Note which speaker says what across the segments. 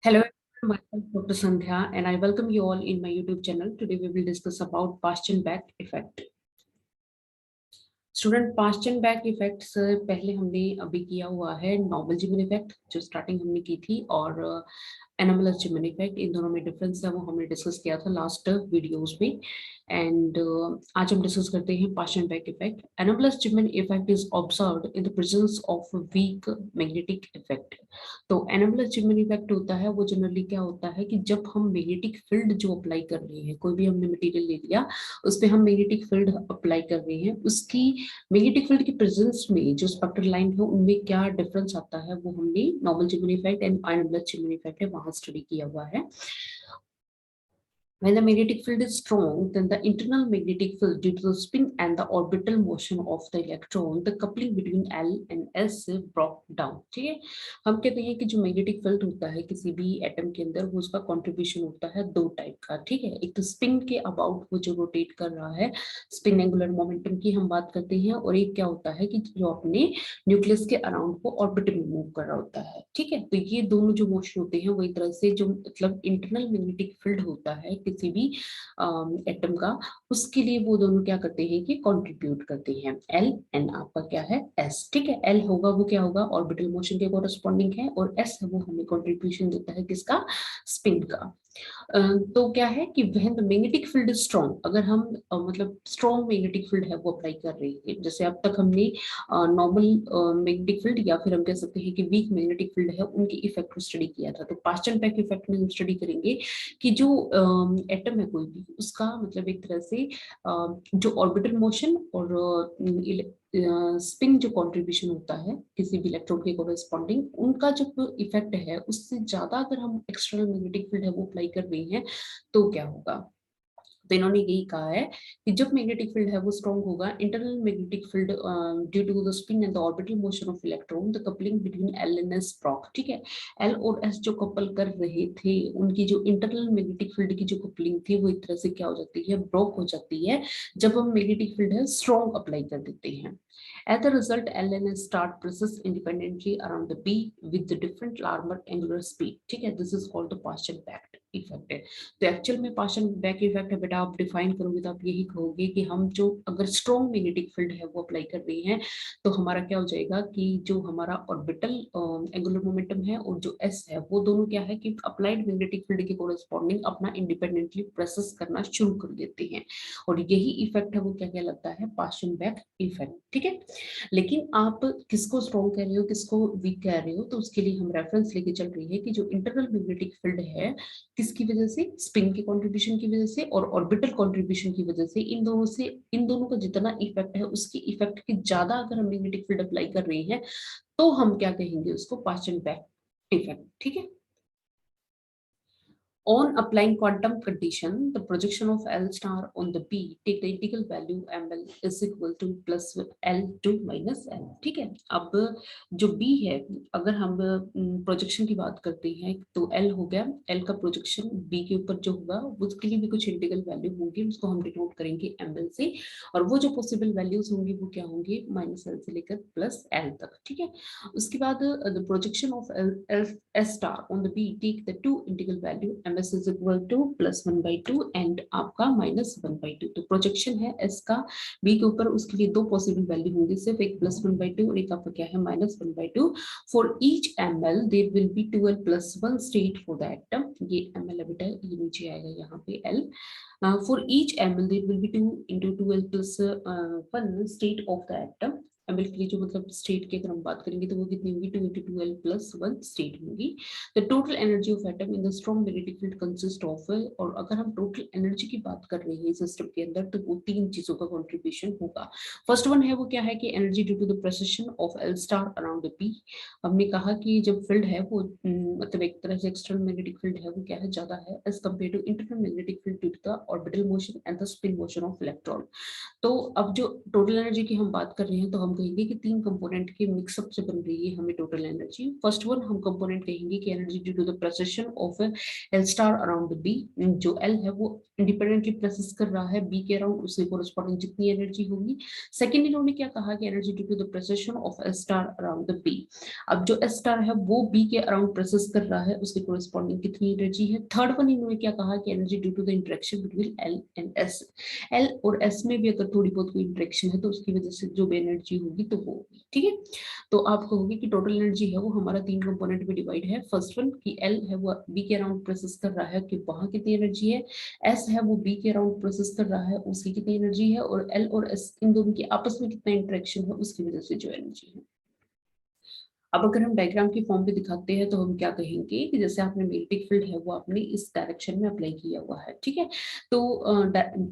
Speaker 1: Hello, everyone. Myself Dr. Sandhya, and I welcome you all in my YouTube channel. Today, we will discuss about Paschen-Beck effect. Student Paschen-back effects पहले हमने अभी किया हुआ है normal Zeeman effect जो starting हमने की थी और एनामलस जिमन इफेक्ट इन दोनों में डिफरेंस है वो हमने डिस्कस किया था लास्ट वीडियोस में एंड आज हम डिस्कस करते हैं Paschen Back effect. Anomalous Zeeman effect is observed in the presence of weak magnetic effect. तो एनामलस जिमन इफेक्ट होता है वो जनरली क्या होता है कि जब हम मैग्नेटिक फील्ड जो अप्लाई कर रहे हैं, कोई भी हमने मटेरियल ले लिया उस पर हम मैग्नेटिक फील्ड अप्लाई कर रहे हैं, उसकी मैग्नेटिक फील्ड की प्रेजेंस में जो स्पेक्ट्रल लाइन है उनमें क्या डिफरेंस आता है वो हमने normal Zeeman effect and anomalous Zeeman effect है वहां स्टडी किया हुआ है. When the magnetic field is strong, then the internal magnetic field due to the spin and the orbital motion of the electron, the coupling between L and S broke down. ठीक है, हम कहते हैं कि जो मैग्नेटिक फील्ड होता है किसी भी एटम के अंदर वो उसका कंट्रीब्यूशन होता है दो टाइप का. ठीक है, एक तो स्पिन के अबाउट वो जो रोटेट कर रहा है, स्पिन एंगुलर मोमेंटम की हम बात करते हैं, और एक क्या होता है कि जो अपने न्यूक्लियस के अराउंड को ऑर्बिट में मूव कर रहा होता है. ठीक है, तो ये दोनों जो मोशन होते हैं वही तरह से जो मतलब इंटरनल मैग्नेटिक फील्ड होता है किसी भी एटम का, उसके लिए वो दोनों क्या करते हैं कि कंट्रीब्यूट करते हैं. एल एंड आपका क्या है एस. ठीक है, एल होगा वो क्या होगा ऑर्बिटल मोशन के कोरस्पॉन्डिंग है, और एस है वो हमें कंट्रीब्यूशन देता है किसका, स्पिन का. तो क्या है कि when the magnetic field is strong, अगर हम मतलब स्ट्रॉन्ग मैग्नेटिक फील्ड है वो अप्लाई कर रहे हैं, जैसे अब तक हमने नॉर्मल मैग्नेटिक फील्ड या फिर हम कह सकते हैं कि वीक मैग्नेटिक फील्ड है उनकी इफेक्ट को स्टडी किया था, तो पास्चन-बैक इफेक्ट में हम स्टडी करेंगे कि जो एटम है कोई भी उसका मतलब एक तरह से जो ऑर्बिटल मोशन और स्पिन जो कंट्रीब्यूशन होता है किसी भी इलेक्ट्रॉन के कोरेस्पॉन्डिंग, उनका जो इफेक्ट है उससे ज्यादा अगर हम एक्सटर्नल मैग्नेटिक फील्ड है वो अप्लाई कर रहे हैं तो क्या होगा. तो इन्होंने यही कहा है कि जब मैग्नेटिक फील्ड है वो स्ट्रॉन्ग होगा, internal magnetic field due to the spin and the orbital motion of electron, the coupling between L and S broke. ठीक है, एल और एस जो कपल कर रहे थे उनकी जो इंटरनल मैग्नेटिक फील्ड की जो कपलिंग थी वो एक तरह से क्या हो जाती है, ब्रोक हो जाती है जब हम मैग्नेटिक फील्ड है स्ट्रॉन्ग अप्लाई कर देते हैं. As a result, L and S start process independently around the B with the different larger angular speed. ठीक है, this is called the Paschen-Beck effect. तो एक्चुअल में पास्चन-बैक इफेक्ट है बेटा, आप डिफाइन करोगे तो आप यही कहोगे कि हम जो अगर स्ट्रॉन्ग मैग्नेटिक फील्ड है वो अप्लाई कर रहे हैं तो हमारा क्या हो जाएगा कि जो हमारा ऑर्बिटल एंगुलर मोमेंटम है और जो एस है वो दोनों क्या है कि अप्लाइड मैग्नेटिक फील्ड के कोरेस्पॉन्डिंग अपना इंडिपेंडेंटली प्रोसेस करना शुरू कर देते हैं, और यही इफेक्ट है वो क्या कहलाता है, पास्चन-बैक इफेक्ट. ठीक है, लेकिन आप किसको स्ट्रॉन्ग कह रहे हो किसको वीक कह रहे हो, तो उसके लिए हम रेफरेंस लेके चल रही है कि जो इंटरनल मैग्नेटिक फील्ड है किसकी वजह से, स्पिन के कंट्रीब्यूशन की वजह से और ऑर्बिटल कंट्रीब्यूशन की वजह से, इन दोनों का जितना इफेक्ट है उसकी इफेक्ट की ज्यादा अगर हम मैग्नेटिक फील्ड अप्लाई कर रहे हैं तो हम क्या कहेंगे उसको, पास्चन-बैक इफेक्ट. ठीक है, on applying quantum condition, the projection of L star on the B, take the integral value ml is equal to plus L2 minus L. ठीक है, अब जो B है अगर हम प्रोजेक्शन की बात करते हैं तो L हो गया, L का प्रोजेक्शन B के ऊपर जो होगा उसके लिए भी कुछ इंटीग्रल वैल्यू होंगी, उसको हम डिनोट करेंगे ml से, और वो जो पॉसिबल वैल्यूज होंगी वो क्या होंगे, माइनस L से लेकर प्लस L तक. ठीक है, उसके बाद the projection of S star on the B, take the two integral value ms is equal to plus 1/2 and आपका minus 1/2. तो प्रोजेक्शन है S का B के ऊपर, उसके लिए दो पॉसिबल वैल्यू होंगे, सिर्फ एक +1/2 और एक आपका क्या है -1/2. For each ml there will be 2l plus 1 state for the atom. ये ml है बेटा, ये नीचे आएगा यहाँ पे l. For each ml there will be 2 into 2l plus 1 state of the atom. ML के लिए जो मतलब स्टेट की अगर हम बात करेंगे तो वो कितनी होगी, 2 into 2l plus 1 स्टेट होगी. The total energy of atom in the strong magnetic field consist of, और अगर हम टोटल एनर्जी की बात कर रहे हैं सिस्टम के अंदर तो वो तीन चीजों का कंट्रीब्यूशन होगा. फर्स्ट वन है वो क्या है कि energy due to the precession of L star around the P. हमने कहा कि जब फील्ड है वो मतलब एक तरह से एक्सटर्नल मैग्नेटिक फील्ड है वो क्या है, ज्यादा है as compare to internal magnetic field due to the orbital motion and the spin motion of electron. तो अब जो टोटल एनर्जी की हम बात कर रहे हैं तो हम कहेंगे कि तीन कंपोनेंट के मिक्सअप से बन रही है हमें टोटल एनर्जी। फर्स्ट वन हम कंपोनेंट कहेंगे कि energy due to the precession of L star around B. जो एल है वो इंडिपेंडेंटली प्रेसिस कर रहा है बी के अराउंड, उससे कोरस्पॉन्डिंग जितनी एनर्जी होगी। सेकेंड इन्होंने क्या कहा कि energy due to the precession of L star around the B. अब जो एस स्टार है वो बी के अराउंड प्रेसिस कर रहा है, उसके कोरस्पॉन्डिंग कितनी एनर्जी है। थर्ड वन इन्होंने क्या कहा कि energy due to the interaction between L and S. L और एस में भी अगर थोड़ी बहुत कोई इंटरेक्शन है तो उसकी वजह से जो भी एनर्जी होगी तो वो होगी। ठीक है, तो आप कहोगे कि टोटल एनर्जी है वो हमारा तीन कंपोनेंट में डिवाइड है। फर्स्ट वन कि एल है वो बी के अराउंड प्रोसेस कर रहा है कि वहां कितनी एनर्जी है। एस है वो बी के अराउंड प्रोसेस कर रहा है, उसकी कितनी एनर्जी है। और एल और एस इन दोनों के आपस में कितना इंटरेक्शन है उसकी वजह से जो एनर्जी है। अब अगर हम डायग्राम की फॉर्म पे दिखाते हैं तो हम क्या कहेंगे कि जैसे आपने मैग्नेटिक फील्ड है वो आपने इस डायरेक्शन में अप्लाई किया हुआ है। ठीक है, तो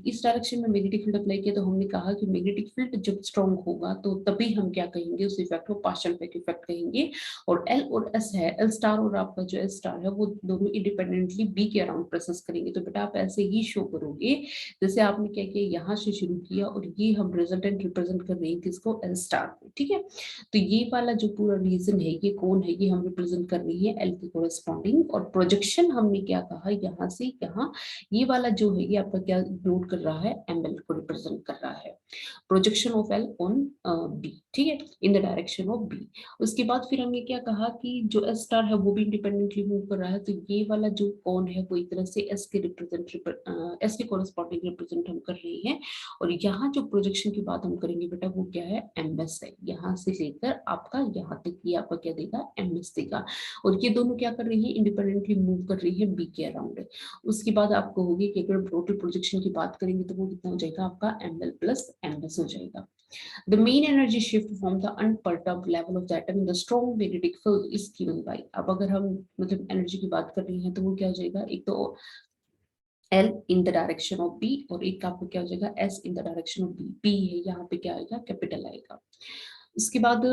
Speaker 1: इस डायरेक्शन में मैग्नेटिक फील्ड अप्लाई किया तो हमने कहा कि मैग्नेटिक फील्ड जब स्ट्रॉन्ग होगा तो तभी हम क्या कहेंगे उस इफेक्ट को पार्शियल बैक इफेक्ट कहेंगे। और एल और एस है, एल स्टार और आपका जो एस स्टार है वो दोनों इंडिपेंडेंटली बी के अराउंड प्रोसेस करेंगे। तो बेटा आप ऐसे ही शो करोगे जैसे आपने क्या किया, यहाँ से शुरू किया और ये हम रिजल्टेंट रिप्रेजेंट कर रहे हैं किसको, एल स्टार को। ठीक है, तो ये वाला जो पूरा रीजन है, ये कौन है, ये हम रिप्रेजेंट कर रही है एल के कोरेस्पॉन्डिंग। और प्रोजेक्शन हमने क्या कहा, यहाँ से यहाँ ये वाला जो है ये आपका क्या नोट कर रहा है, एम एल को रिप्रेजेंट कर रहा है, projection of L on B. ठीक है, in the direction of B. उसके बाद फिर हमने क्या कहा कि जो एस स्टार है वो भी इंडिपेंडेंटली मूव कर रहा है, तो ये वाला जो कौन है वो एक तरह से एस के एस के कोरेस्पॉन्डिंग रिप्रेजेंट हम कर रहे हैं। और यहाँ जो प्रोजेक्शन की बात हम करेंगे बेटा वो क्या है, एम एस है। यहाँ से लेकर आपका यहाँ तक ये आपका क्या देगा, एम एस देगा। और ये दोनों क्या कर रही है, इंडिपेंडेंटली मूव कर रही है बी के अराउंड। उसके बाद आप कहोगे कि अगर टोटल प्रोजेक्शन की बात करेंगे तो वो कितना हो जाएगा आपका, M L plus M S हो जाएगा। The mean energy shift from the unperturbed level of the atom in the strong magnetic field is given by। अब अगर हम मतलब एनर्जी की बात कर रही हैं तो वो क्या हो जाएगा, एक तो L in the direction of B और एक आपको क्या हो जाएगा, S in the direction of B। P है यहाँ पे क्या आएगा, कैपिटल आएगा। इसके बाद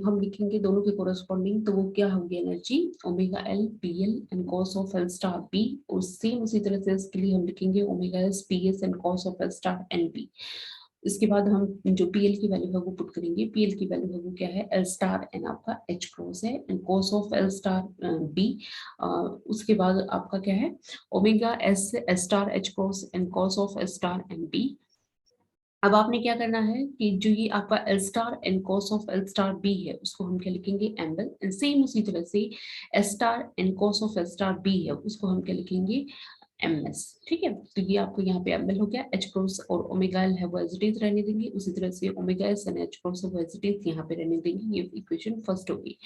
Speaker 1: हम लिखेंगे दोनों के कोरस्पॉन्डिंग, तो वो क्या होगी energy, omega L P L and cos of L star B. और सेम उसी तरह से इसके लिए हम लिखेंगे omega S P S and cos of L star N B. इसके बाद हम जो पीएल की वैल्यू है वो पुट करेंगे। पीएल की वैल्यू है वो क्या है, एल स्टार एन आपका एच क्रॉस है and cos of L star B. उसके बाद आपका क्या है, omega S S star H cross and cos of S star N B. अब आपने क्या करना है कि जो ये आपका L star N cos of L star B है उसको हम क्या लिखेंगे, एंगल। एंड सेम उसी तरह से S star N cos of L star B है उसको हम क्या लिखेंगे, एम एस। ठीक है, तो ये आपको यहाँ पे एम एल हो गया, एच क्रॉस और ओमेगा एल है वो एज इट इज रहने देंगे। उसी तरह से omega S and H cross है वो एज इट इज यहाँ पे रहने देंगे। ये इक्वेशन फर्स्ट होगी।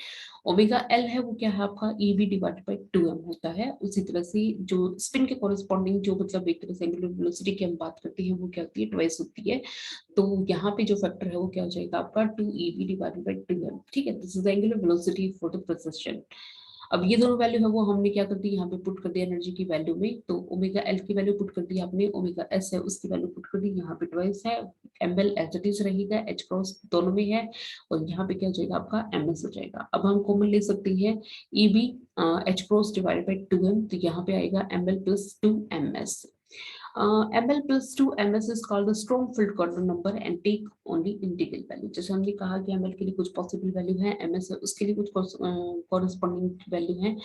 Speaker 1: ओमेगा एल है वो क्या है आपका, ई बी डिवाइडेड बाई 2m होता है। उसी तरह से जो स्पिन के कॉरेस्पॉन्डिंग जो मतलब एक तरह से एंगुलर वेलोसिटी की हम बात करते हैं वो क्या होती है, ट्वाइस होती है। तो यहाँ पे जो फैक्टर है वो क्या हो जाएगा आपका 2ev डिवाइडेड बाई 2m। ठीक है, this is angular velocity for the precision. अब ये दोनों वैल्यू है वो हमने क्या कर दी, यहाँ पे पुट कर दिया एनर्जी की वैल्यू में। तो ओमेगा एल की वैल्यू पुट कर दी आपने, ओमेगा एस है उसकी वैल्यू पुट कर दी, यहाँ पे ट्वाइस है। M L as it is रहेगा, एच क्रॉस दोनों में है और यहाँ पे क्या हो जाएगा आपका एम एस हो जाएगा। अब हम कॉमन ले सकते हैं E B H cross divided by 2m, तो यहाँ पे आएगा M L plus 2ms। ml plus 2ms is called the strong field quantum number and take only integral value। जैसे हमने कहा कि ml के लिए कुछ पॉसिबल वैल्यू है, ms है उसके लिए कुछ कॉरेस्पॉन्डिंग वैल्यू है।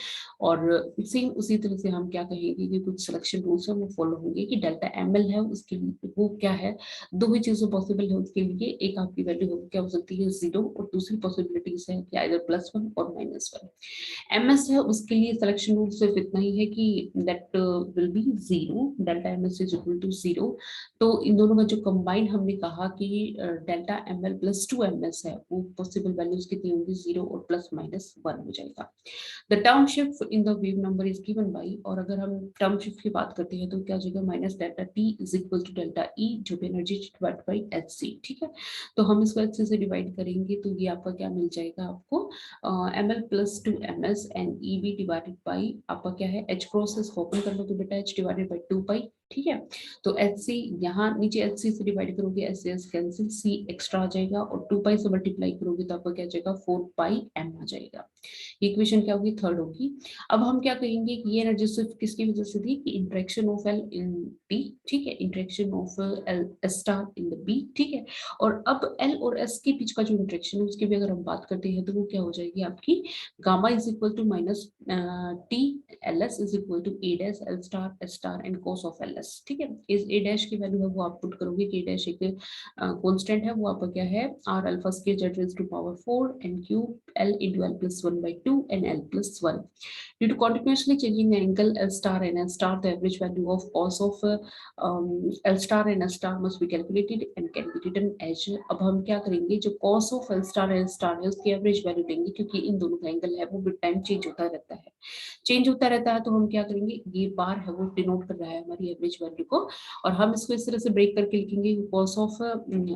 Speaker 1: और सेम उसी तरह से हम क्या कहेंगे कि कुछ सिलेक्शन रूल्स है वो फॉलो होंगे कि डेल्टा ml है उसके लिए वो क्या है, दो ही चीजें पॉसिबल है उसके लिए। एक आपकी वैल्यू क्या हो सकती है 0 और दूसरी पॉसिबिलिटीज है कि आइदर +1 और -1। ms है उसके लिए सिलेक्शन रूल सिर्फ इतना ही है कि that will be 0, delta ms is equal to 0। तो इन दोनों का जो कंबाइंड हमने कहा कि डेल्टा ml प्लस 2ms है वो पॉसिबल वैल्यूज कितनी होंगी, 0 और +-1 हो जाएगा। The term shift in the wave number is given by, और अगर हम टर्म शिफ्ट की बात करते हैं तो क्या हो जाएगा, minus delta T is equal to delta E जो भी energy divide by H C. ठीक है, तो हम इसको एच से डिवाइड करेंगे तो ये आपका क्या मिल जाएगा आपको, ml plus 2ms and E B divided by आपका क्या है, एच क्रॉस ओपन कर लो तो बेटा h डिवाइडेड बाई 2 पाई ठीक है। तो एच सी यहाँ नीचे एच सी से डिवाइड करोगे, एस एस कैंसिल, सी एक्स्ट्रा आ जाएगा और 2 पाई से मल्टीप्लाई करोगे तो आपका क्या आ जाएगा 4 पाई एम आ जाएगा। इक्वेशन क्या होगी, थर्ड होगी। अब हम क्या कहेंगे कि ये एनर्जी सिर्फ किसकी वजह से थी, कि interaction of L in B, ठीक है, interaction of L S star in the B, ठीक है। और अब एल और एस के बीच का जो इंटरेक्शन है उसकी भी अगर हम बात करते हैं तो वो क्या हो जाएगी आपकी, gamma is equal to minus T L S is equal to A dash L star S star and cos of L S, ठीक है। इस ए डैश की वैल्यू है वो आप पुट करोगे कि ए डैश एक कांस्टेंट है, वो आपका क्या है, R alpha square Z raise to power 4 N cube L into L plus 1/2 N L plus 1। Due to continuously changing the angle L star and S star, the average value of cos of L star and S star must be calculated and can be written as। अब हम क्या करेंगे, जो cos of L star and S star है उसकी average value लेंगे, क्योंकि इन दोनों का एंगल है वो विद टाइम चेंज होता रहता है, चेंज होता रहता है। तो हम क्या करेंगे, ये बार है वो डिनोट कर रहा है हमारी एवरेज वैल्यू को, और हम इसको इस तरह से ब्रेक करके लिखेंगे cos of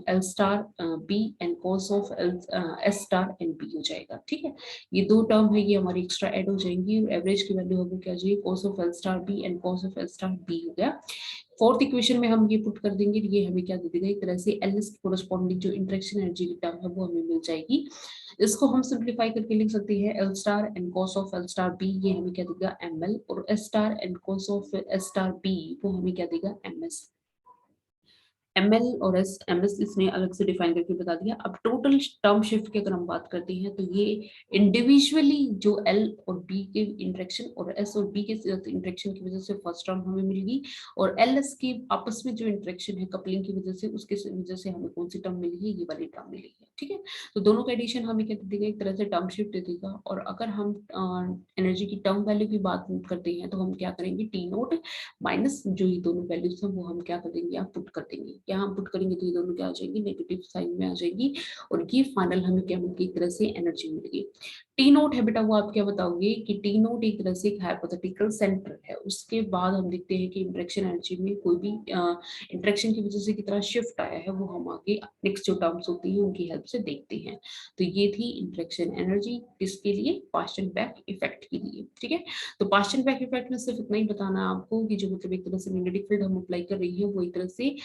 Speaker 1: L star B and cos of L S star and B हो जाएगा, ठीक है। ये दो टर्म है ये हमारी एक्स्ट्रा ऐड हो जाएंगी, एवरेज की वैल्यू होगी क्या चाहिए, cos of L star B and cos of L star B हो गया। फोर्थ इक्वेशन में हम ये पुट कर देंगे, ये हमें क्या दे देगा, एक तरह से एल एस की कोरस्पॉन्डिंग जो इंटरेक्शन एनर्जी की टर्म है वो हमें मिल जाएगी। इसको हम सिंप्लीफाई करके लिख सकते हैं L star and cos of L star B, ये हमें क्या देगा एम एल, और S star and cos of S star B वो हमें क्या देगा एम एस। एम एल और एस एम एस इसने अलग से डिफाइन करके बता दिया। अब टोटल टर्म शिफ्ट की अगर हम बात करते हैं तो ये इंडिविजुअली जो एल और बी के इंटरेक्शन और एस और बी के इंटरेक्शन की वजह से फर्स्ट टर्म हमें मिलेगी, और एल एस के आपस में जो इंटरेक्शन है कपलिंग की वजह से उसके वजह से हमें कौन सी टर्म मिली है, ये वाली टर्म मिली है, ठीक है। तो दोनों का एडिशन हमें क्या दे देगा, एक तरह से टर्म शिफ्ट दे देगा। और अगर हम एनर्जी की टर्म वैल्यू की बात करते हैं तो हम क्या करेंगे, टी नोट माइनस जो ये दोनों वैल्यूज हैं वो हम क्या कर देंगे, यहाँ पुट कर देंगे, यहाँ पुट करेंगे तो ये दोनों क्या आ जाएंगी, नेगेटिव साइन में आ जाएगी, और ये फाइनल हमें क्या मिल गई, एक तरह से एनर्जी मिल गई। टी नोट है बेटा वो आप क्या बताओगे कि टी नोट एक तरह से एक हाइपोथेटिकल सेंटर है। उसके बाद हम देखते हैं कि इंटरेक्शन एनर्जी में कोई भी इंटरेक्शन की वजह से कितना शिफ्ट आया है वो हम आगे नेक्स्ट जो टर्म्स होती है उनकी हेल्प से देखते हैं। तो ये थी इंटरेक्शन एनर्जी किसके लिए, पास्चन बैक इफेक्ट के लिए, ठीक है। तो पास्चन बैक इफेक्ट में सिर्फ इतना ही बताना आपको कि जो मतलब एक तरह से मैग्नेटिक फील्ड हम अप्लाई कर रही है वो एक तरह से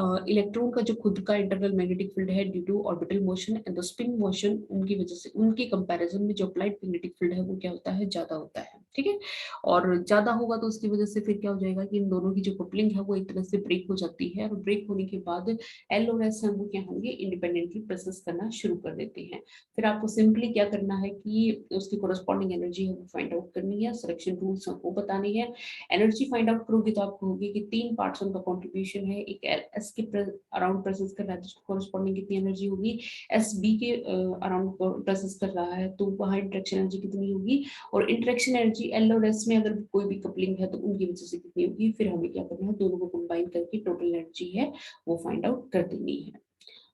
Speaker 1: इलेक्ट्रॉन का जो खुद का इंटरनल मैग्नेटिक फील्ड है due to orbital motion and the spin motion, उनकी वजह से उनके कंपैरिजन में जो अप्लाइड मैग्नेटिक फील्ड है वो क्या होता है, ज्यादा होता है, ठीक है। और ज्यादा होगा तो उसकी वजह से फिर क्या हो जाएगा कि इन दोनों की जो कपलिंग है वो एक तरह से ब्रेक हो जाती है, और ब्रेक होने के बाद एल और एस हम क्या होंगे, इंडिपेंडेंटली प्रोसेस करना शुरू कर देते हैं। फिर आपको सिंपली क्या करना है कि उसकी कोरस्पॉन्डिंग एनर्जी है वो फाइंड आउट करनी है, सिलेक्शन रूल्स आपको बतानी है। एनर्जी फाइंड आउट करोगे तो आपको होगी कि 3 पार्ट्स उनका कंट्रीब्यूशन है, एक एस के अराउंड प्रोसेस कर रहा है तो कोरस्पॉन्डिंग कितनी एनर्जी होगी, एस बी के अराउंड प्रोसेस कर रहा है तो वहाँ इंटरेक्शन एनर्जी कितनी होगी, और इंटरेक्शन एनर्जी एल और एस में अगर कोई भी कपलिंग है तो उनकी वजह से कितनी होगी। फिर हमें क्या करना है, दोनों को कंबाइन करके टोटल एनर्जी है वो फाइंड आउट कर देनी है।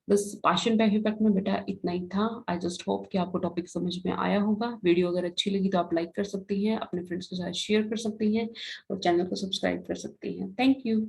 Speaker 1: बस पार्शियल बैक इफेक्ट में बेटा इतना ही था। आई जस्ट होप कि आपको टॉपिक समझ में आया होगा। वीडियो अगर अच्छी लगी तो आप लाइक कर सकती हैं, अपने फ्रेंड्स के साथ शेयर कर सकती हैं, और चैनल को सब्सक्राइब कर सकती हैं। Thank you.